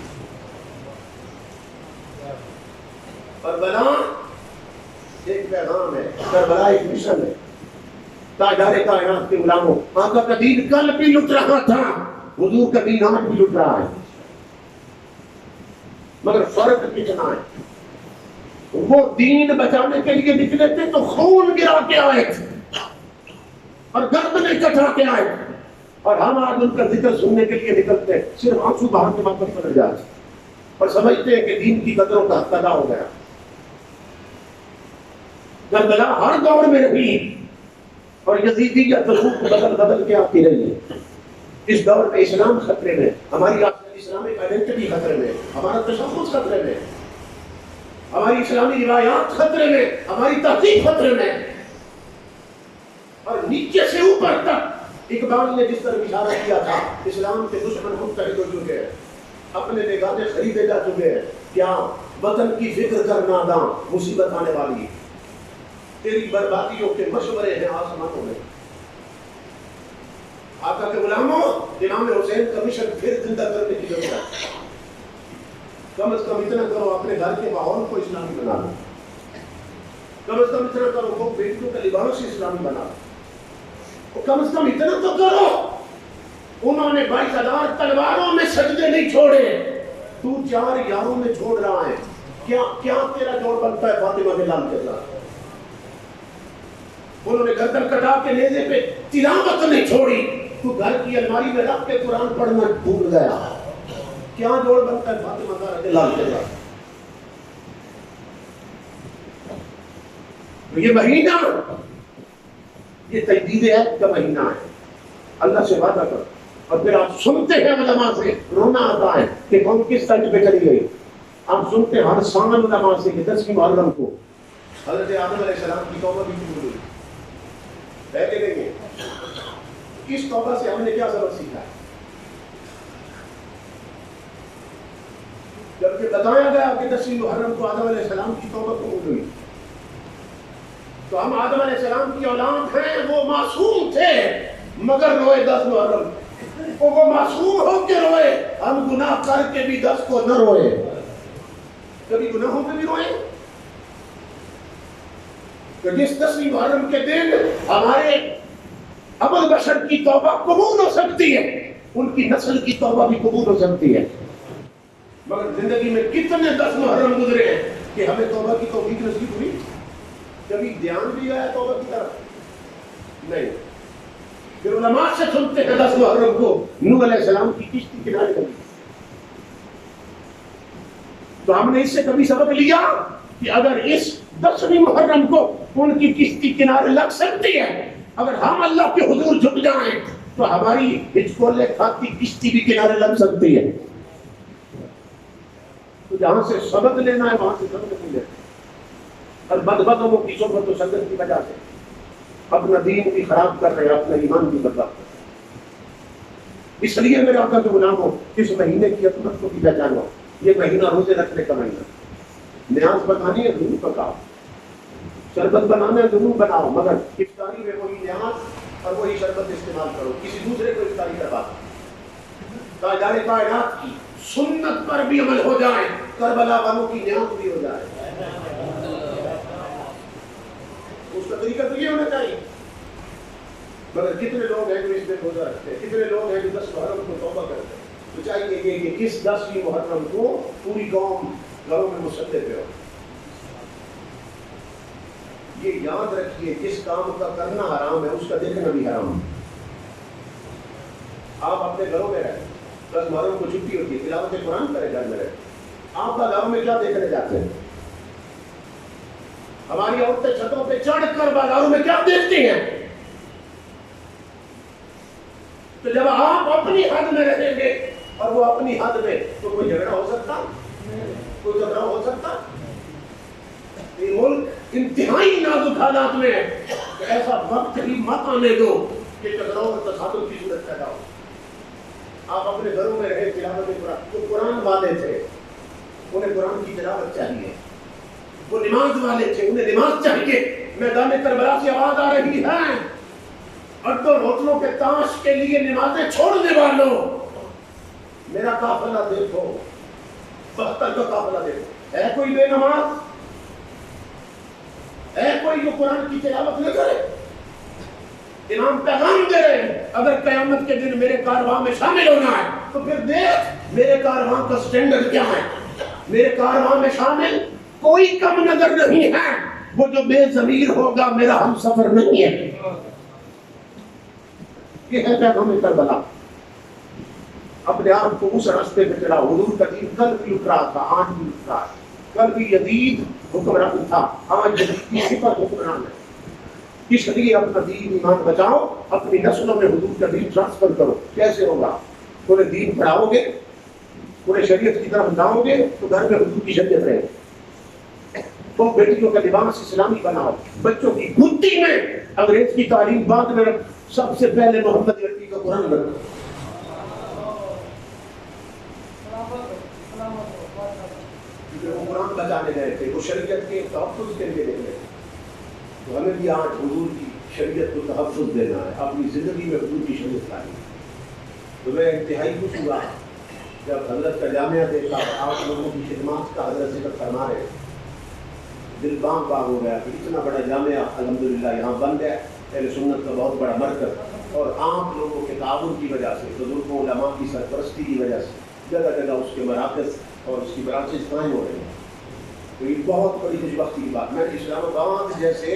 کربلا ایک پیغام ہے, کربلا ایک مشن ہے. تاجدار کائنات کے غلاموں, آقا کا دین کل بھی لٹ رہا تھا, حضور کا دین آج بھی لٹ رہا ہے, مگر فرق کتنا ہے. وہ دین بچانے کے لیے نکلے تھے تو خون گرا کے آئے تھے اور گردنیں کٹا کے آئے تھے, اور ہم آج ان کا ذکر سننے کے لیے نکلتے ہیں صرف آنسو بہا کے ماتم پر جاتے اور سمجھتے ہیں کہ دین کی قدروں کا حق ادا ہو گیا. کربلا ہر دور میں رہی اور یزیدیت رسول بدل بدل کے آتی رہی ہے. اس دور میں اسلام خطرے میں, ہماری اسلامک آئیڈینٹی خطرے میں, ہمارا تشخص خطرے میں, ہماری اسلامی روایات خطرے میں, ہماری تہذیب خطرے میں, اور نیچے سے اوپر تک اقبال نے جس طرح اشارہ کیا تھا, اسلام کے دشمن متحد ہو چکے ہیں, اپنے نگاہیں خریدے جا چکے ہیں. کیا وطن کی فکر کر ناداں, مصیبت آنے والی, تیری بربادیوں کے مشورے ہیں آسمانوں میں. آقا کے غلاموں, امام حسین کا مشن پھر زندہ کرنے کی ضرورت ہے. کم از کم اتنا کرو, اپنے گھر کے ماحول کو اسلامی بنا لو. کم از کم اتنا کرو, وہ بیٹیوں کا لباس اسلامی بنا لو. کم از کم اتنا تو کرو, انہوں نے 22,000 تلواروں میں سجدے نہیں چھوڑے, تو 4 یاروں میں چھوڑ رہا ہے، کیا تیرا جوڑ بنتا ہے فاطمہ کے لال کے ساتھ؟ انہوں نے گردن کٹا کے نیزے پہ تلاوت نہیں چھوڑی، تو گھر کی الماری میں رکھ کے قرآن پڑھنا بھول گیا، کیا جوڑ بنتا ہے فاطمہ کے لال کے ساتھ؟ یہ مہینہ یہ تجدید عہد کا مہینہ ہے، اللہ سے وعدہ کرو، اور پھر آپ سنتے ہیں علماء سے، رونا آتا ہے کہ قوم کس طرح پہ چلی گئی۔ آپ سنتے ہیں ہر سال علماء سے کہ 10 محرم کو حضرت آدم علیہ السلام کی توبہ بھی قبول ہوئی ہے کہ نہیں؟ اس توبہ سے ہم نے کیا سبق سیکھا ہے؟ جبکہ بتایا گیا کہ 10 محرم کو آدم علیہ السلام کی توبہ قبول ہوئی، تو ہم آدم علیہ السلام کی اولاد ہیں، وہ معصوم تھے مگر روئے 10 محرم، وہ معصوم ہو کے روئے، ہم گناہ کر کے بھی 10 کو نہ روئے، کبھی گناہوں پہ بھی روئے؟ کہ جس 10 محرم کے دن ہمارے ابل بشر کی توبہ قبول ہو سکتی ہے، ان کی نسل کی توبہ بھی قبول ہو سکتی ہے، مگر زندگی میں کتنے 10 محرم گزرے ہیں کہ ہمیں توبہ کی توفیق نصیب ہوئی؟ کبھی دھیان بھی آیا توبہ کی طرف؟ نہیں۔ پھر علماء سے سنتے ہیں 10 محرم کو نوح علیہ السلام کی کشتی کنارے لگی، تو ہم نے اس سے کبھی سبق لیا کہ اگر اس 10ویں محرم کو ان کی کشتی کنارے لگ سکتی ہے، اگر ہم اللہ کے حضور جھک جائیں تو ہماری ہچکولے کھاتی کشتی بھی کنارے لگ سکتی ہے۔ تو جہاں سے سبق لینا ہے وہاں سے سبق نہیں لینا، اور بدبختوں کی صحبت و سنگت کی وجہ سے اپنا دین بھی خراب کر رہے ہیں، اپنا ایمان بھی برباد کر رہے ہیں۔ اس لیے میرے آقا کے غلاموں، اس مہینے کی عظمت کو بھی پہچانو، یہ مہینہ روزے رکھنے کا مہینہ، نیاز بنانی ہے ضرور پکاؤ، شربت بنانا ہے ضرور بناؤ، مگر افطاری میں وہی نیاز اور وہی شربت استعمال کرو، کسی دوسرے کو افطاری کروا دو، تاجدار کائنات کی سنت پر بھی عمل ہو جائے، کربلا والوں کی نیاز بھی ہو جائے۔ اس کا طریقہ تو یہ ہونا چاہیے، مگر کتنے لوگ ہیں جو اس میں روزہ رکھتے ہیں، کتنے لوگ ہیں جو 10 محرم کو توبہ کرتے ہیں؟ تو چاہیے کہ اس 10ویں محرم کو پوری قوم گھروں میں مصلی پہ ہو۔ یہ یاد رکھیے، جس کام کا کرنا حرام ہے اس کا دیکھنا بھی حرام ہے۔ آپ اپنے گھروں میں رہیں، 10 محرم کو چھٹی ہوتی ہے، تلاوت قرآن کرے گھر میں رہیں، آپ کا گھروں میں کیا دیکھنے جاتے ہیں؟ ہماری عورتیں چھتوں پہ چڑھ کر بازاروں میں کیا دیکھتی ہیں؟ تو جب آپ اپنی حد میں رہیں گے اور وہ اپنی حد میں، تو کوئی جھگڑا ہو سکتا؟ کوئی جھگڑا ہو سکتا؟ یہ ملک انتہائی نازک حالات میں ہے، کہ ایسا وقت ہی مت آنے دو کہ جھگڑوں اور تصادم کی صورت پیدا ہو۔ آپ اپنے گھروں میں رہے، تلاوت قرآن، جو قرآن والے تھے انہیں قرآن کی تلاوت چاہیے، وہ نماز والے تھے انہیں نماز چاہیے۔ میدان کربلا سے آواز آ رہی ہے، اڈوں ہوٹلوں کے تاش کے لیے نمازیں چھوڑنے والوں، میرا قافلہ دیکھو، 72 کا قافلہ دیکھو، ہے کوئی بے نماز؟ ہے کوئی جو قرآن کی تلاوت نہ کرے؟ امام پیغام دے رہے ہیں، اگر قیامت کے دن میرے کارواں میں شامل ہونا ہے تو پھر دیکھ میرے کارواں کا سٹینڈرڈ کیا ہے۔ میرے کارواں میں شامل کوئی کم نظر نہیں ہے، وہ جو بے ضمیر ہوگا میرا ہم سفر نہیں ہے۔ یہ ہے پیغام کربلا۔ اپنے آپ کو اس راستے پہ چلا، حضور کا دین کل بھی لٹ رہا تھا، آج بھی لٹ رہا ہے، کل بھی یزید حکمران تھا، آج یزید کی صفت حکمران ہے۔ اس لیے اپنا دین ایمان بچاؤ، اپنی نسلوں میں حضور کا دین ٹرانسفر کرو۔ کیسے ہوگا؟ پورے دین پڑھاؤ گے، پورے شریعت کی طرف لاؤ گے تو گھر میں حضور کی شریعت رہے گی۔ تو بیٹیوں کا لباس اسلامی بناؤ، بچوں کی گدی میں انگریز کی تعلیم بعد میں، سب سے پہلے محمد عربی کا قرآن رکھو۔ وہ قرآن بچانے گئے تھے، وہ شریعت کے تحفظ کے لیے نکلے، تو ہمیں بھی آج حضور کی شریعت کو تحفظ دینا ہے، اپنی زندگی میں حضور کی شریعت لانی ہے۔ تو میں انتہائی خوش ہوا جب حضرت کا جامعہ دیکھا، آپ لوگوں کی خدمات کا حضرت ذکر فرما رہے، دل بام بام ہو گیا کہ اتنا بڑا جامعہ الحمدللہ یہاں بن گیا، اہل سنت کا بہت بڑا مرکز، اور آپ لوگوں کے تعاون کی وجہ سے، بزرگوں علماء کی سرپرستی کی وجہ سے جگہ جگہ اس کے مراکز اور اس کی برانچز قائم ہو رہی ہیں. تو یہ بہت بڑی خوش بختی کی بات. میں نے اسلام آباد جیسے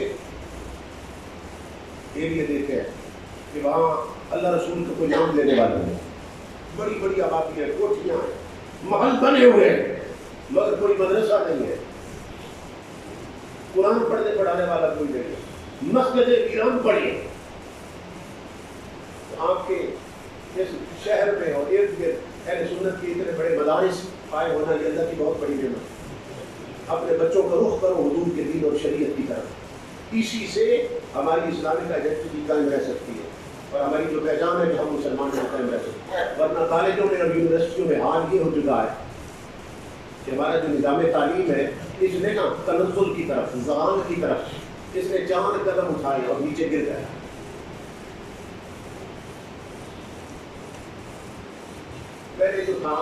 ایریا دیکھے ہیں کہ وہاں اللہ رسول کو کوئی نام لینے والا نہیں, بڑی بڑی آبادی ہے, کوٹھیاں ہیں, محل بنے ہوئے ہیں, مگر کوئی مدرسہ نہیں ہے, قرآن پڑھنے پڑھانے والا کوئی نہیں ہے, مسجد ویران پڑھی. آپ کے اس شہر میں اور ارد گرد اہل سنت کے اتنے بڑے مدارس قائم ہونا یہ اللہ کی بہت بڑی نعمت. اپنے بچوں کا رخ کرو حضور کے دین اور شریعت کی طرف. اسی سے ہماری اسلامک آئیڈینٹی قائم رہ سکتی ہے اور ہماری جو پہچان ہے کہ ہم مسلمان ہیں قائم رہ سکتے ہیں. ورنہ کالجوں میں اور یونیورسٹیوں میں حال یہ ہو چکا ہے کہ ہمارا جو نظام تعلیم ہے اس نے نا تنزل کی طرف, زوال کی طرف اس نے 4 قدم اٹھائے اور نیچے گر گیا. پہلے جو تھا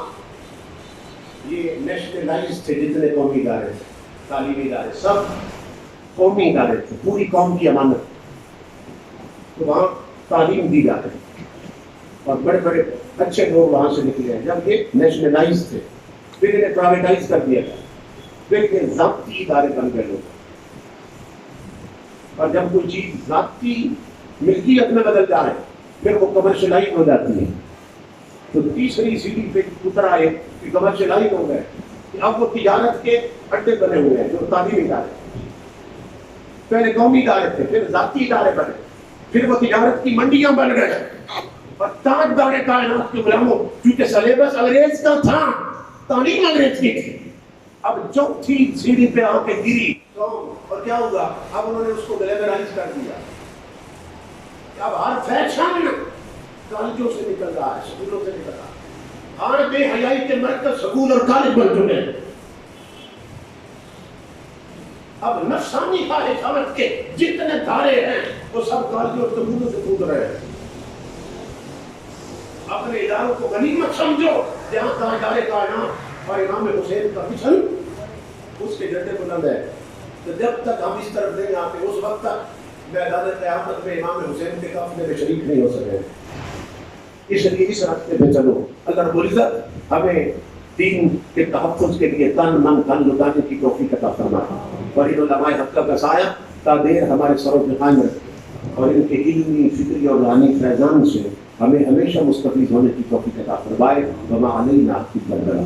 یہ نیشنلائز تھے, جتنے قومی ادارے تھے, تعلیمی ادارے سب قومی ادارے تھے, پوری قوم کی امانت, تو وہاں تعلیم دی جاتی ہے اور بڑے بڑے اچھے لوگ وہاں سے نکلے ہیں. جب یہ نیشنلائز تھے پھر انہیں پرائیویٹائز کر دیا گیا, پھر یہ ذاتی ادارے بن گئے لوگ. اور جب کوئی چیز ذاتی ملکیت میں بدل جائے پھر وہ کمرشلائز ہو جاتی ہے. تو تیسری سیڑھی پہ اتر آئے کہ کمرشلائز ہو گئے, اب وہ تجارت کے اڈے بنے ہوئے ہیں جو تعلیمی ادارے. پہلے قومی ادارے تھے, پھر ذاتی ادارے بنے, پھر وہ تجارت کی منڈیاں بن گئے. اور تاجدار کائنات کے غلاموں, کیونکہ سلیبس انگریز کا تھا, تعلیم انگریز کی تھی, اب چوتھی سیڑھی پہ آ کے گری قوم, اور کیا ہوگا, اب انہوں نے اس کو گلیمرائز کر دیا. اب ہر فیشن کالجوں سے نکل رہا ہے, سکولوں سے نکل رہا ہے. ہر بے حیائی کے مرکز سکول اور کالج بن چکے ہیں. اب نفسانی خواہشات کے جتنے دھارے ہیں وہ سب کالجوں اور سکولوں سے کود رہے ہیں. اپنے اداروں کو غنیمت سمجھو جہاں تاجدار کائنات اور امام حسین کا مشن اس کے جھنڈے بلند ہے. تو جب تک ہم اس طرف نہیں آتے اس وقت تک میدان قیامت میں امام حسین کے قافلے میں شریک نہیں ہو سکے. اس لیے اس راستے پہ چلو. اللہ رب العزت ہمیں دین کے تحفظ کے لیے تن من دھن لٹانے کی توفیق عطا فرمائے اور ان علماء حق کا سایہ تا دیر ہمارے سروں پہ قائم رکھے اور ان کے علمی, فکری اور روحانی فیضان سے ہمیں ہمیشہ مستفید ہونے کی توفیق عطا فرمائے. وما علینا الا البلاغ.